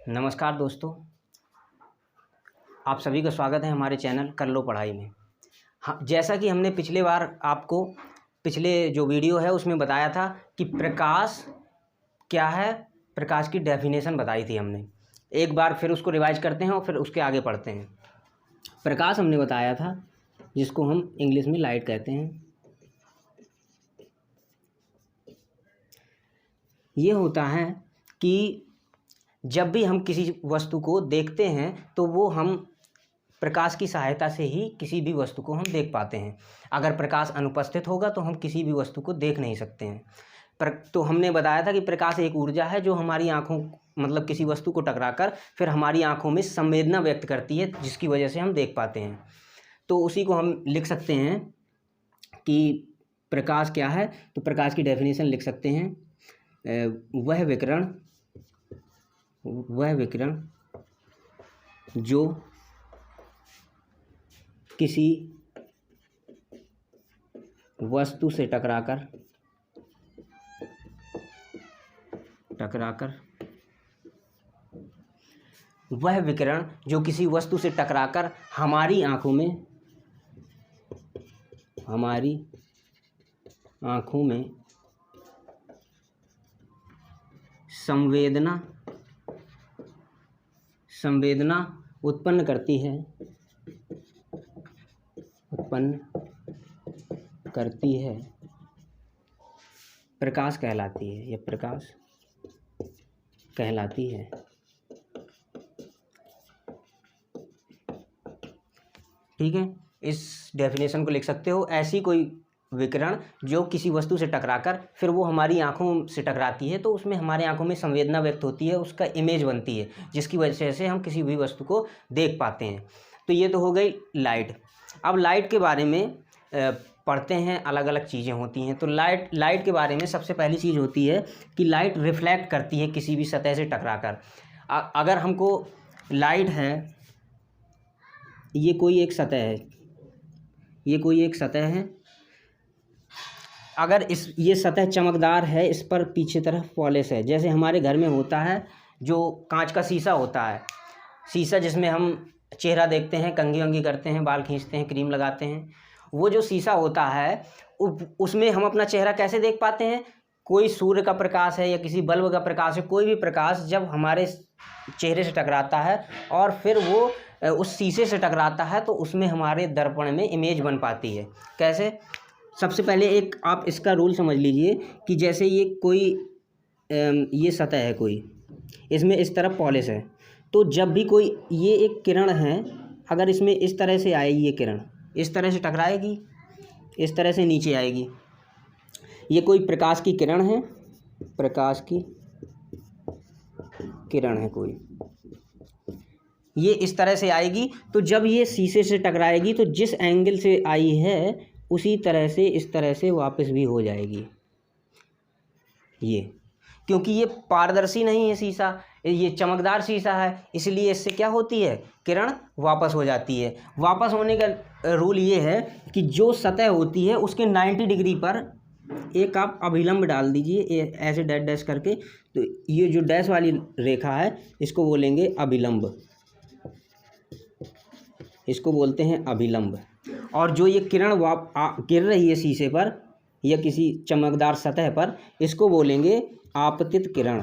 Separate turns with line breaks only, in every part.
नमस्कार दोस्तों, आप सभी का स्वागत है हमारे चैनल कर लो पढ़ाई में। हाँ, जैसा कि हमने पिछले बार आपको पिछले जो वीडियो है उसमें बताया था कि प्रकाश क्या है, प्रकाश की डेफिनेशन बताई थी हमने। एक बार फिर उसको रिवाइज करते हैं और फिर उसके आगे पढ़ते हैं। प्रकाश हमने बताया था, जिसको हम इंग्लिश में लाइट कहते हैं। ये होता है कि जब भी हम किसी वस्तु को देखते हैं तो वो हम प्रकाश की सहायता से ही किसी भी वस्तु को हम देख पाते हैं। अगर प्रकाश अनुपस्थित होगा तो हम किसी भी वस्तु को देख नहीं सकते हैं। तो हमने बताया था कि प्रकाश एक ऊर्जा है जो हमारी आँखों मतलब किसी वस्तु को टकराकर फिर हमारी आँखों में संवेदना व्यक्त करती है, जिसकी वजह से हम देख पाते हैं। तो उसी को हम लिख सकते हैं कि प्रकाश क्या है। तो प्रकाश की डेफिनेशन लिख सकते हैं, वह विकिरण जो किसी वस्तु से टकराकर वह विकिरण जो किसी वस्तु से टकराकर हमारी आँखों में संवेदना उत्पन्न करती है, प्रकाश कहलाती है। यह प्रकाश कहलाती है। ठीक है, इस डेफिनेशन को लिख सकते हो। ऐसी कोई विकिरण जो किसी वस्तु से टकराकर फिर वो हमारी आँखों से टकराती है तो उसमें हमारे आँखों में संवेदना व्यक्त होती है, उसका इमेज बनती है, जिसकी वजह से हम किसी भी वस्तु को देख पाते हैं। तो ये तो हो गई लाइट। अब लाइट के बारे में पढ़ते हैं, अलग अलग चीज़ें होती हैं। तो लाइट के बारे में सबसे पहली चीज़ होती है कि लाइट रिफ्लेक्ट करती है किसी भी सतह से टकराकर। अगर हमको लाइट है, ये कोई एक सतह है, अगर ये सतह चमकदार है, इस पर पीछे तरफ पॉलिश है, जैसे हमारे घर में होता है जो कांच का शीशा होता है, शीशा जिसमें हम चेहरा देखते हैं, कंघी वंघी करते हैं, बाल खींचते हैं, क्रीम लगाते हैं। वो जो शीशा होता है उसमें हम अपना चेहरा कैसे देख पाते हैं? कोई सूर्य का प्रकाश है या किसी बल्ब का प्रकाश है, कोई भी प्रकाश जब हमारे चेहरे से टकराता है और फिर वो उस शीशे से टकराता है तो उसमें हमारे दर्पण में इमेज बन पाती है। कैसे? सबसे पहले एक आप इसका रूल समझ लीजिए कि जैसे ये सतह है कोई, इसमें इस तरफ पॉलिश है, तो जब भी कोई ये एक किरण है, अगर इसमें इस तरह से आएगी, ये किरण इस तरह से टकराएगी, इस तरह से नीचे आएगी। ये कोई प्रकाश की किरण है, कोई ये इस तरह से आएगी। तो जब ये शीशे से टकराएगी तो जिस एंगल से आई है उसी तरह से इस तरह से वापस भी हो जाएगी। ये क्योंकि ये पारदर्शी नहीं है शीशा, ये चमकदार शीशा है, इसलिए इससे क्या होती है, किरण वापस हो जाती है। वापस होने का रूल ये है कि जो सतह होती है उसके 90 डिग्री पर एक आप अभिलंब डाल दीजिए, ऐसे डैश डैश करके। तो ये जो डैश वाली रेखा है इसको बोलेंगे अभिलंब, इसको बोलते हैं अभिलंब। और जो ये किरण गिर रही है शीशे पर या किसी चमकदार सतह पर, इसको बोलेंगे आपतित किरण।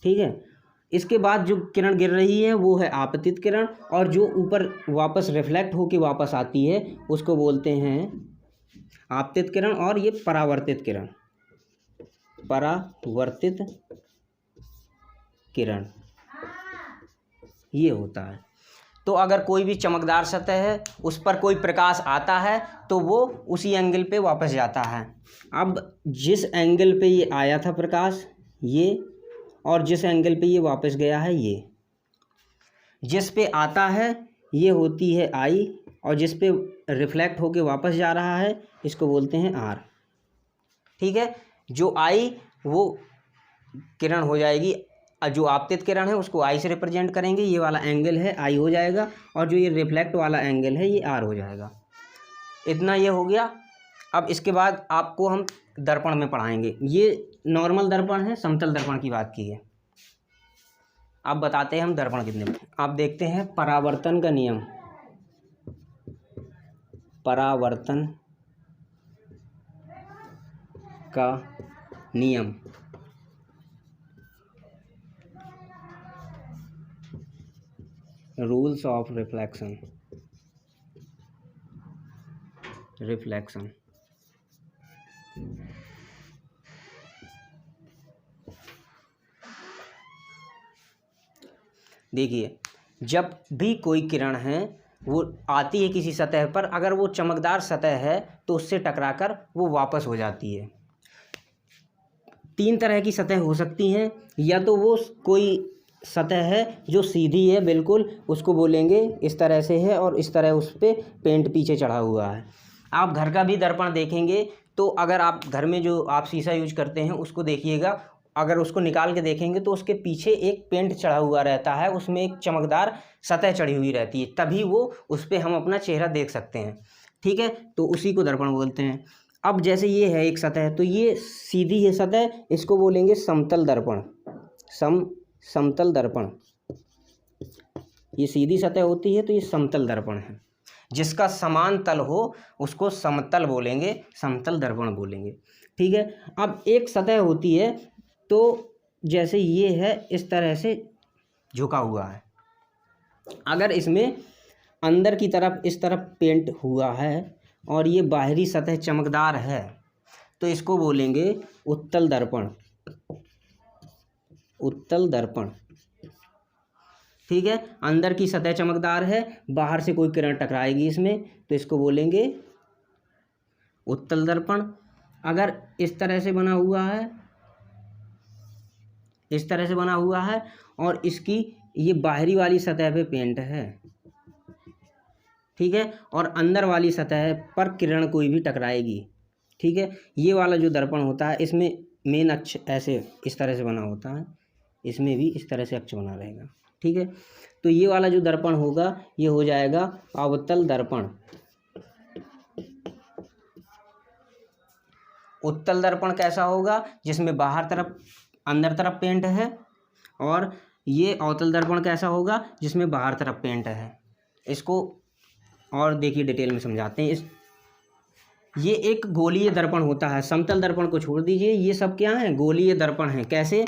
ठीक है, इसके बाद जो किरण गिर रही है वो है आपतित किरण, और जो ऊपर वापस रिफ्लेक्ट होके वापस आती है उसको बोलते हैं आपतित किरण। और ये परावर्तित किरण ये होता है। तो अगर कोई भी चमकदार सतह है, उस पर कोई प्रकाश आता है तो वो उसी एंगल पे वापस जाता है। अब जिस एंगल पे ये आया था प्रकाश, ये, और जिस एंगल पे ये वापस गया है, ये जिस पे आता है ये होती है आई, और जिस पे रिफ्लेक्ट होके वापस जा रहा है इसको बोलते हैं आर। ठीक है, जो आई वो किरण हो जाएगी, जो आपतित किरण है उसको आई से रिप्रेजेंट करेंगे, ये वाला एंगल है आई हो जाएगा, और जो ये रिफ्लेक्ट वाला एंगल है ये आर हो जाएगा। इतना ये हो गया। अब इसके बाद आपको हम दर्पण में पढ़ाएंगे। ये नॉर्मल दर्पण है, समतल दर्पण की बात की है। अब बताते हैं हम दर्पण कितने। आप देखते हैं परावर्तन का नियम, परावर्तन का नियम, रूल्स ऑफ रिफ्लेक्शन, रिफ्लेक्शन। देखिए, जब भी कोई किरण है वो आती है किसी सतह पर, अगर वो चमकदार सतह है तो उससे टकराकर वो वापस हो जाती है। 3 तरह की सतह हो सकती हैं, या तो वो कोई सतह है जो सीधी है बिल्कुल, उसको बोलेंगे इस तरह से है और इस तरह उस पर पेंट पीछे चढ़ा हुआ है। आप घर का भी दर्पण देखेंगे तो अगर आप घर में जो आप शीशा यूज करते हैं उसको देखिएगा, अगर उसको निकाल के देखेंगे तो उसके पीछे एक पेंट चढ़ा हुआ रहता है, उसमें एक चमकदार सतह चढ़ी हुई रहती है, तभी वो उस पर हम अपना चेहरा देख सकते हैं। ठीक है, तो उसी को दर्पण बोलते हैं। अब जैसे ये है एक सतह, तो ये सीधी है सतह, इसको बोलेंगे समतल दर्पण। समतल दर्पण, ये सीधी सतह होती है तो ये समतल दर्पण है। जिसका समान तल हो उसको समतल बोलेंगे, समतल दर्पण बोलेंगे। ठीक है, अब एक सतह होती है तो जैसे ये है इस तरह से झुका हुआ है, अगर इसमें अंदर की तरफ इस तरफ पेंट हुआ है और ये बाहरी सतह चमकदार है तो इसको बोलेंगे उत्तल दर्पण, उत्तल दर्पण। ठीक है, अंदर की सतह चमकदार है, बाहर से कोई किरण टकराएगी इसमें तो इसको बोलेंगे उत्तल दर्पण। अगर इस तरह से बना हुआ है, इस तरह से बना हुआ है और इसकी ये बाहरी वाली सतह पे पेंट है, ठीक है, और अंदर वाली सतह पर किरण कोई भी टकराएगी। ठीक है, ये वाला जो दर्पण होता है इसमें मेन अक्ष ऐसे इस तरह से बना होता है, इसमें भी इस तरह से अक्ष बना रहेगा। ठीक है, तो ये वाला जो दर्पण होगा ये हो जाएगा अवतल दर्पण। उत्तल दर्पण कैसा होगा, जिसमें बाहर तरफ अंदर तरफ पेंट है, और ये अवतल दर्पण कैसा होगा जिसमें बाहर तरफ पेंट है। इसको और देखिए डिटेल में समझाते हैं। ये एक गोलीय दर्पण होता है, समतल दर्पण को छोड़ दीजिए, ये सब क्या है, गोलीय दर्पण है। कैसे,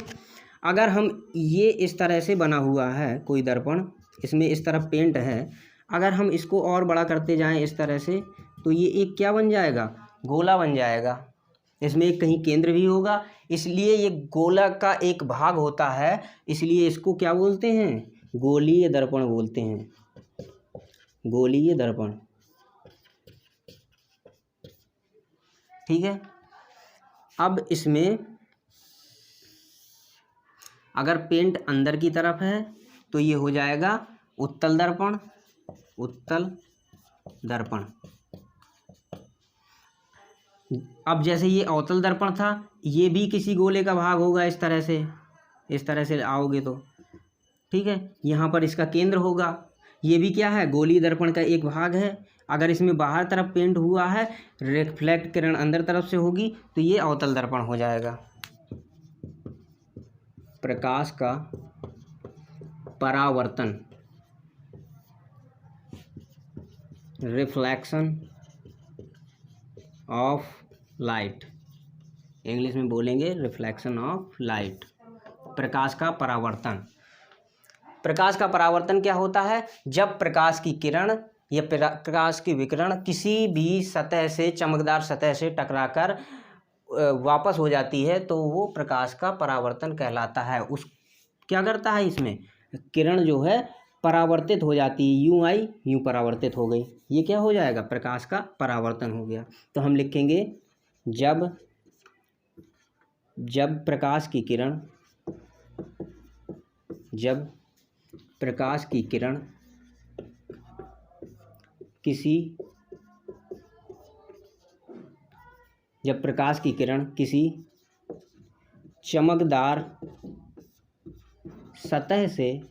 अगर हम ये इस तरह से बना हुआ है कोई दर्पण, इसमें इस तरफ पेंट है, अगर हम इसको और बड़ा करते जाएं इस तरह से तो ये एक क्या बन जाएगा, गोला बन जाएगा। इसमें एक कहीं केंद्र भी होगा, इसलिए ये गोला का एक भाग होता है, इसलिए इसको क्या बोलते हैं, गोलीय दर्पण बोलते हैं, गोलीय दर्पण। ठीक है, अब इसमें अगर पेंट अंदर की तरफ है तो ये हो जाएगा उत्तल दर्पण, उत्तल दर्पण। अब जैसे ये अवतल दर्पण था, ये भी किसी गोले का भाग होगा, इस तरह से आओगे तो ठीक है, यहाँ पर इसका केंद्र होगा। ये भी क्या है, गोलीय दर्पण का एक भाग है। अगर इसमें बाहर तरफ पेंट हुआ है, रिफ्लेक्ट किरण अंदर तरफ से होगी तो ये अवतल दर्पण हो जाएगा। प्रकाश का परावर्तन, रिफ्लेक्शन ऑफ लाइट, इंग्लिश में बोलेंगे रिफ्लेक्शन ऑफ लाइट, प्रकाश का परावर्तन। प्रकाश का परावर्तन क्या होता है, जब प्रकाश की किरण या प्रकाश की विकिरण किसी भी सतह से, चमकदार सतह से टकराकर वापस हो जाती है तो वो प्रकाश का परावर्तन कहलाता है। उस क्या करता है, इसमें किरण जो है परावर्तित हो जाती है, यूं आई यूं परावर्तित हो गई, ये क्या हो जाएगा, प्रकाश का परावर्तन हो गया। तो हम लिखेंगे जब प्रकाश की किरण, जब प्रकाश की किरण किसी चमकदार सतह से,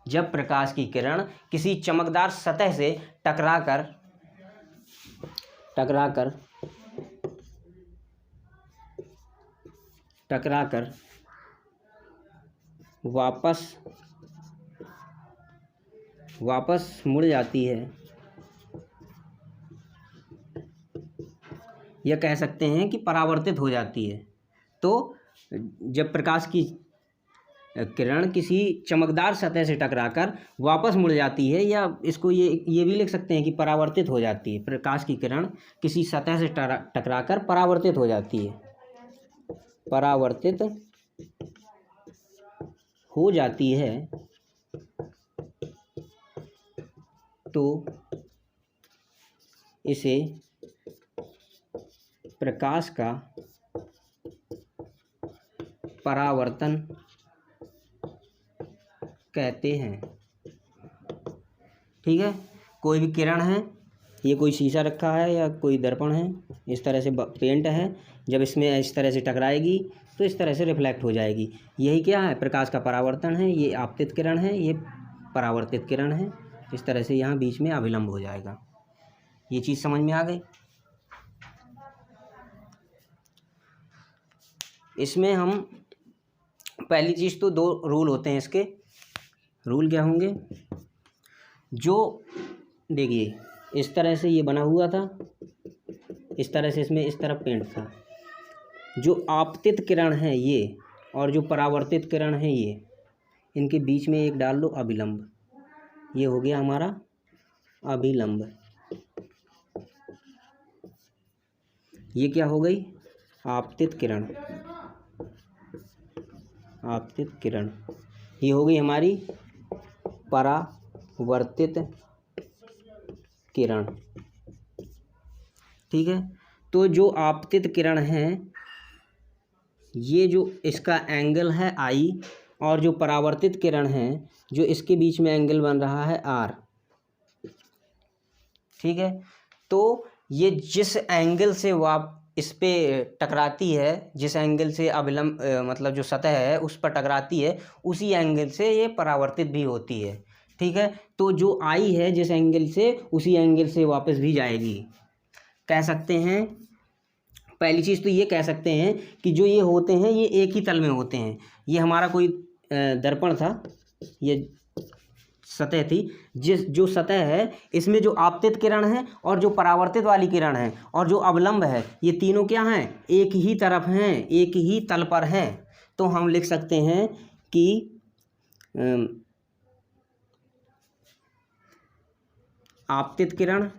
जब प्रकाश की किरण किसी चमकदार सतह से टकराकर टकराकर वापस मुड़ जाती है, या कह सकते हैं कि परावर्तित हो जाती है। तो जब प्रकाश की किरण किसी चमकदार सतह से टकराकर वापस मुड़ जाती है, या इसको ये भी लिख सकते हैं कि परावर्तित हो जाती है। प्रकाश की किरण किसी सतह से टकराकर परावर्तित हो जाती है, परावर्तित हो जाती है, तो इसे प्रकाश का परावर्तन कहते हैं। ठीक है, कोई भी किरण है, ये कोई शीशा रखा है या कोई दर्पण है, इस तरह से पेंट है, जब इसमें इस तरह से टकराएगी तो इस तरह से रिफ्लेक्ट हो जाएगी। यही क्या है, प्रकाश का परावर्तन है। ये आपतित किरण है, ये परावर्तित किरण है। इस तरह से यहाँ बीच में अभिलंब हो जाएगा। ये चीज़ समझ में आ गई। इसमें हम पहली चीज़ तो 2 रूल होते हैं इसके। रूल क्या होंगे, जो देखिए इस तरह से ये बना हुआ था, इस तरह से इसमें इस तरफ पेंट था। जो आपतित किरण है ये और जो परावर्तित किरण है ये, इनके बीच में एक डाल लो अभिलंब। ये हो गया हमारा अभिलंब। ये क्या हो गई, आपतित किरण। आपतित किरण ये हो गई हमारी परावर्तित किरण। ठीक है, तो जो आपतित किरण है, ये जो इसका एंगल है आई, और जो परावर्तित किरण है, जो इसके बीच में एंगल बन रहा है आर। ठीक है, तो ये जिस एंगल से इस पे टकराती है, जिस एंगल से अभिलंब मतलब जो सतह है उस पर टकराती है, उसी एंगल से ये परावर्तित भी होती है। ठीक है, तो जो आई है जिस एंगल से, उसी एंगल से वापस भी जाएगी। कह सकते हैं, पहली चीज़ तो ये कह सकते हैं कि जो ये होते हैं ये एक ही तल में होते हैं। ये हमारा कोई दर्पण था, ये सतह थी, जो सतह है इसमें जो आपतित किरण है और जो परावर्तित वाली किरण है और जो अवलंब है, ये तीनों क्या हैं, एक ही तरफ हैं, एक ही तल पर हैं। तो हम लिख सकते हैं कि आपतित किरण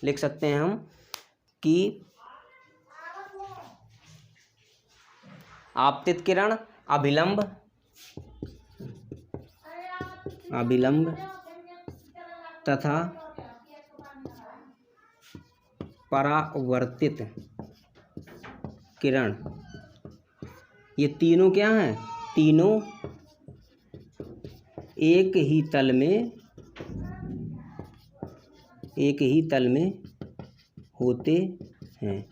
लिख सकते हैं हम कि आपतित किरण अभिलंब तथा परावर्तित किरण, ये तीनों क्या हैं, तीनों एक ही तल में होते हैं।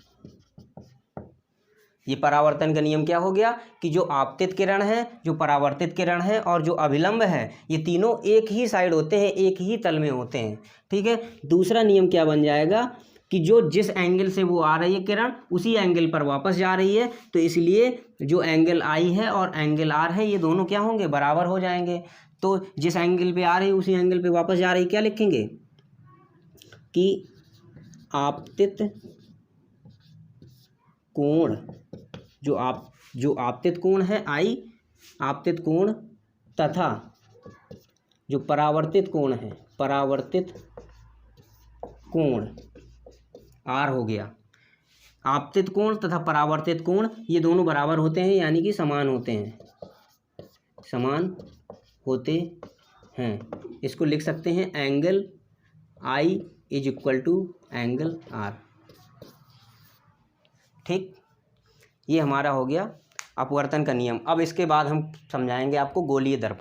ये परावर्तन का नियम क्या हो गया कि जो आपतित किरण है, जो परावर्तित किरण है और जो अभिलंब है, ये तीनों एक ही साइड होते हैं, एक ही तल में होते हैं। ठीक है, दूसरा नियम क्या बन जाएगा कि जो जिस एंगल से वो आ रही है किरण, उसी एंगल पर वापस जा रही है, तो इसलिए जो एंगल आई है और एंगल आर है, ये दोनों क्या होंगे, बराबर हो जाएंगे। तो जिस एंगल पे आ रही है उसी एंगल पे वापस जा रही है, क्या लिखेंगे कि आपतित कोण, जो आपतित कोण है आई, आपतित कोण, तथा जो परावर्तित कोण है, परावर्तित कोण आर हो गया। आपतित कोण तथा परावर्तित कोण ये दोनों बराबर होते हैं, यानी कि समान होते हैं, समान होते हैं। इसको लिख सकते हैं angle i is equal to angle r. ठीक, ये हमारा हो गया अपवर्तन का नियम। अब इसके बाद हम समझाएंगे आपको गोलीय दर्पण।